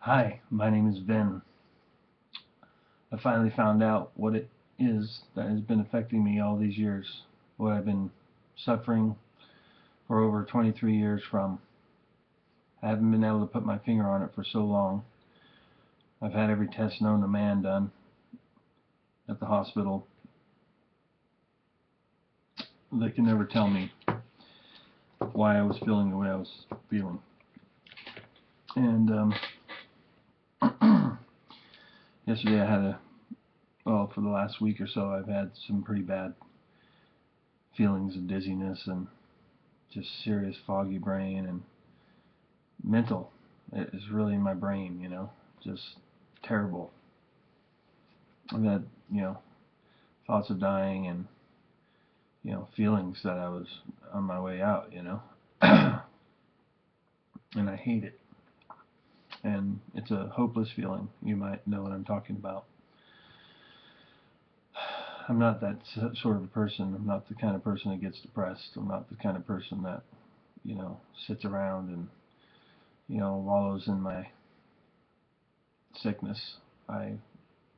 Hi, my name is Ben. I finally found out what it is that has been affecting me all these years, what I've been suffering for over 23 years from. I haven't been able to put my finger on it for so long. I've had every test known to man done at the hospital. They can never tell me why I was feeling the way I was feeling. And yesterday I had for the last week or so, I've had some pretty bad feelings of dizziness and just serious foggy brain and mental. It is really in my brain, just terrible. I've had, thoughts of dying and, feelings that I was on my way out, and I hate it. And it's a hopeless feeling. You might know what I'm talking about. I'm not that sort of a person. I'm not the kind of person that gets depressed. I'm not the kind of person that, sits around and, wallows in my sickness. I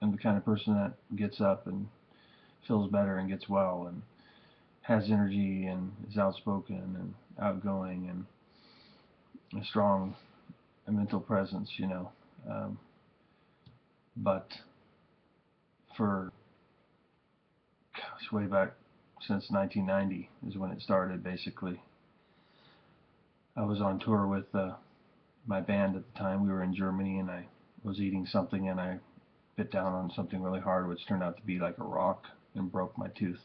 am the kind of person that gets up and feels better and gets well and has energy and is outspoken and outgoing and a strong mental presence, but for way back since 1990 is when it started. Basically, I was on tour with my band at the time. We were in Germany, and I was eating something, and I bit down on something really hard, which turned out to be like a rock, and broke my tooth.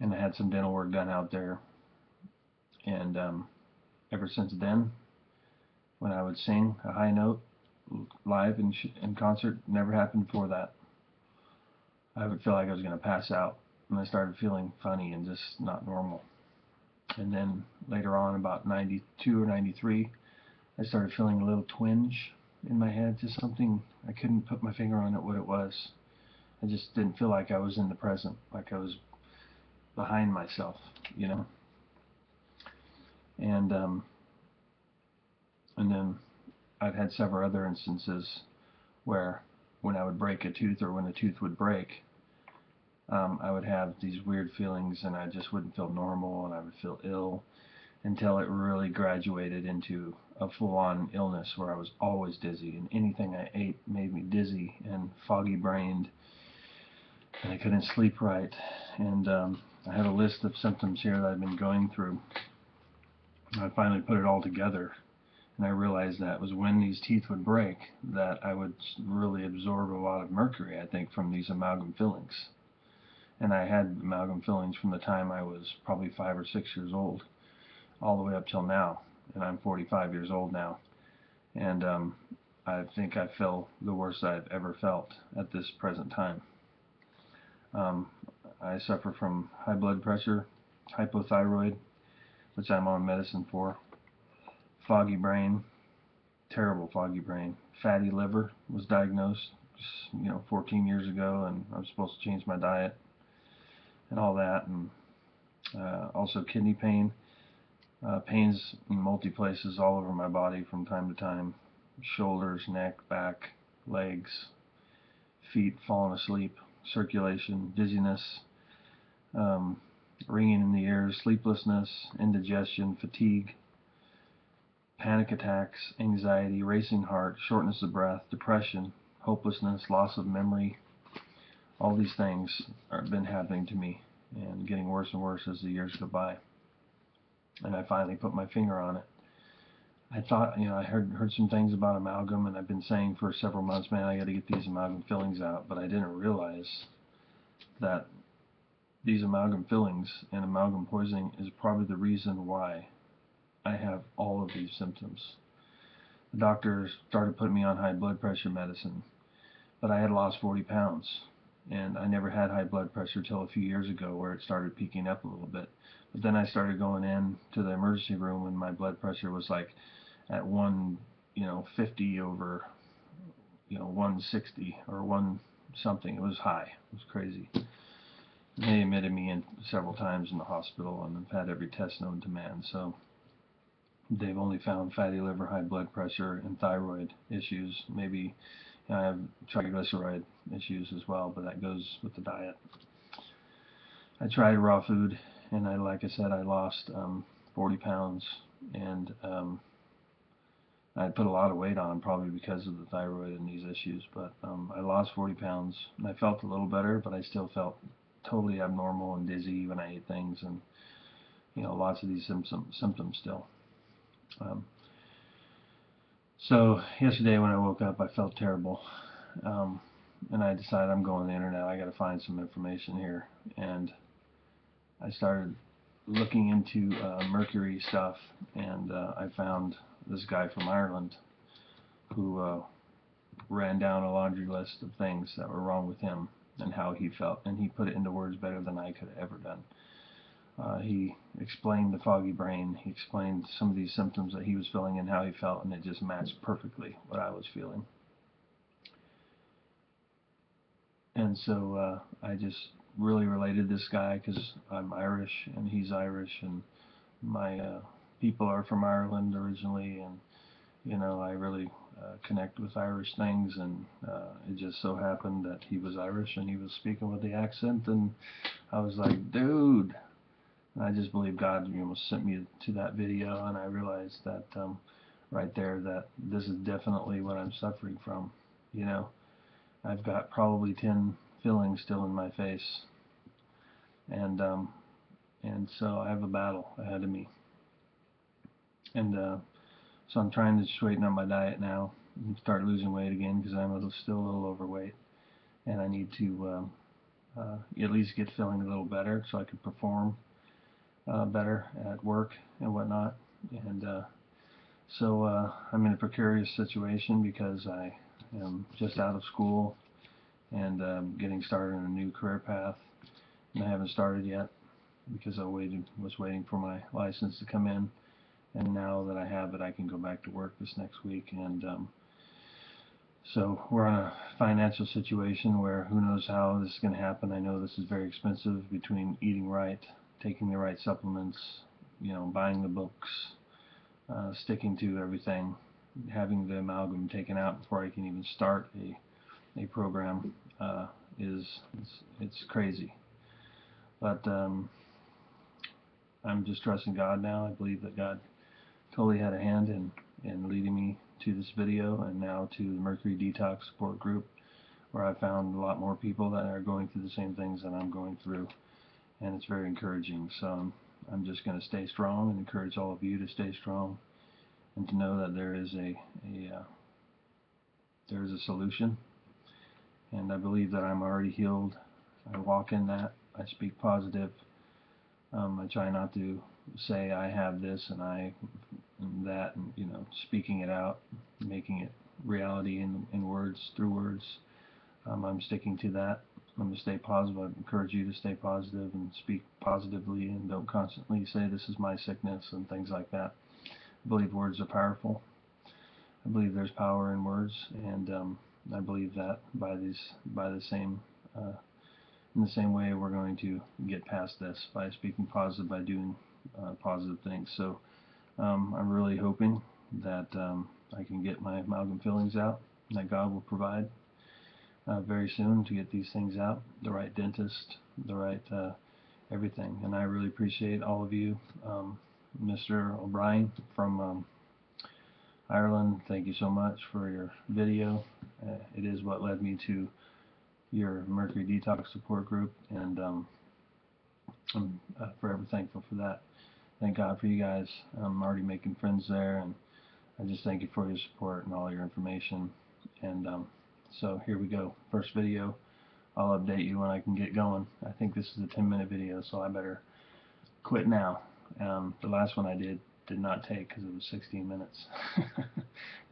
And I had some dental work done out there, and ever since then, when I would sing a high note live in concert, never happened before that. I would feel like I was going to pass out, and I started feeling funny and just not normal. And then later on, about 92 or 93, I started feeling a little twinge in my head, just something. I couldn't put my finger on it what it was. I just didn't feel like I was in the present, like I was behind myself, you know. And and then I've had several other instances where when I would break a tooth or when a tooth would break, I would have these weird feelings and I just wouldn't feel normal and I would feel ill until it really graduated into a full-on illness where I was always dizzy and anything I ate made me dizzy and foggy-brained and I couldn't sleep right. And I have a list of symptoms here that I've been going through. I finally put it all together and I realized that it was when these teeth would break that I would really absorb a lot of mercury, I think, from these amalgam fillings. And I had amalgam fillings from the time I was probably 5 or 6 years old all the way up till now, and I'm 45 years old now, and I think I feel the worst I've ever felt at this present time. um, I suffer from high blood pressure, hypothyroid, which I'm on medicine for, foggy brain, terrible foggy brain, fatty liver was diagnosed 14 years ago, and I was supposed to change my diet and all that, and also kidney pain, pains in multi places all over my body from time to time, shoulders, neck, back, legs, feet, falling asleep, circulation, dizziness, um, ringing in the ears, sleeplessness, indigestion, fatigue, panic attacks, anxiety, racing heart, shortness of breath, depression, hopelessness, loss of memory. All these things have been happening to me and getting worse and worse as the years go by. And I finally put my finger on it. I thought, I heard some things about amalgam, and I've been saying for several months, man, I got to get these amalgam fillings out. But I didn't realize that these amalgam fillings and amalgam poisoning is probably the reason why I have all of these symptoms. The doctor started putting me on high blood pressure medicine, but I had lost 40 pounds, and I never had high blood pressure till a few years ago where it started peaking up a little bit. But then I started going in to the emergency room when my blood pressure was like at 150 over 160 or one something. It was high. It was crazy. They admitted me in several times in the hospital, and I've had every test known to man. So they've only found fatty liver, high blood pressure, and thyroid issues. Maybe I have triglyceride issues as well, but that goes with the diet. I tried raw food, and like I said, I lost 40 pounds, and I put a lot of weight on probably because of the thyroid and these issues, but I lost 40 pounds, and I felt a little better, but I still felt totally abnormal and dizzy when I ate things, and lots of these symptoms still. So yesterday when I woke up, I felt terrible, and I decided I'm going to the internet. I got to find some information here, and I started looking into Mercury stuff, and I found this guy from Ireland who ran down a laundry list of things that were wrong with him and how he felt, and he put it into words better than I could have ever done. He explained the foggy brain. He explained some of these symptoms that he was feeling and how he felt, and it just matched perfectly what I was feeling. And so I just really related to this guy because I'm Irish and he's Irish, and my people are from Ireland originally, and I really connect with Irish things, and it just so happened that he was Irish and he was speaking with the accent, and I was like, dude. And I just believe God sent me to that video, and I realized that right there that this is definitely what I'm suffering from. I've got probably 10 fillings still in my face, and so I have a battle ahead of me, and so I'm trying to straighten up my diet now and start losing weight again because I'm still a little overweight, and I need to at least get feeling a little better so I can perform better at work and whatnot. And so I'm in a precarious situation because I am just out of school and getting started in a new career path, and I haven't started yet because I was waiting for my license to come in, and now that I have it, I can go back to work this next week. And so we're in a financial situation where who knows how this is going to happen. I know this is very expensive, between eating right, taking the right supplements, buying the books, sticking to everything, having the amalgam taken out before I can even start a program it's crazy. But I'm just trusting God now. I believe that God totally had a hand in leading me to this video and now to the Mercury Detox Support Group, where I found a lot more people that are going through the same things that I'm going through, and it's very encouraging. So I'm just going to stay strong and encourage all of you to stay strong and to know that there is a solution. And I believe that I'm already healed. I walk in that. I speak positive. I try not to say I have this and I and that, and speaking it out, making it reality in words, through words. I'm sticking to that. I'm going to stay positive. I encourage you to stay positive and speak positively, and don't constantly say this is my sickness and things like that. I believe words are powerful. I believe there's power in words, and I believe that in the same way we're going to get past this by speaking positive, by doing positive things. So I'm really hoping that I can get my amalgam fillings out, and that God will provide very soon to get these things out, the right dentist, the right everything. And I really appreciate all of you. Mr. O'Brien from Ireland, thank you so much for your video. It is what led me to your Mercury Detox Support Group, and I'm forever thankful for that. Thank God for you guys. I'm already making friends there, and I just thank you for your support and all your information. And so here we go. First video. I'll update you when I can get going. I think this is a 10-minute video, so I better quit now. The last one I did not take because it was 16 minutes.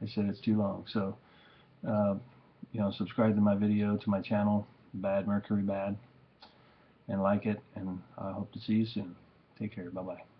They said it's too long. So subscribe to my video, to my channel, Bad Mercury Bad, and like it, and I hope to see you soon. Take care. Bye-bye.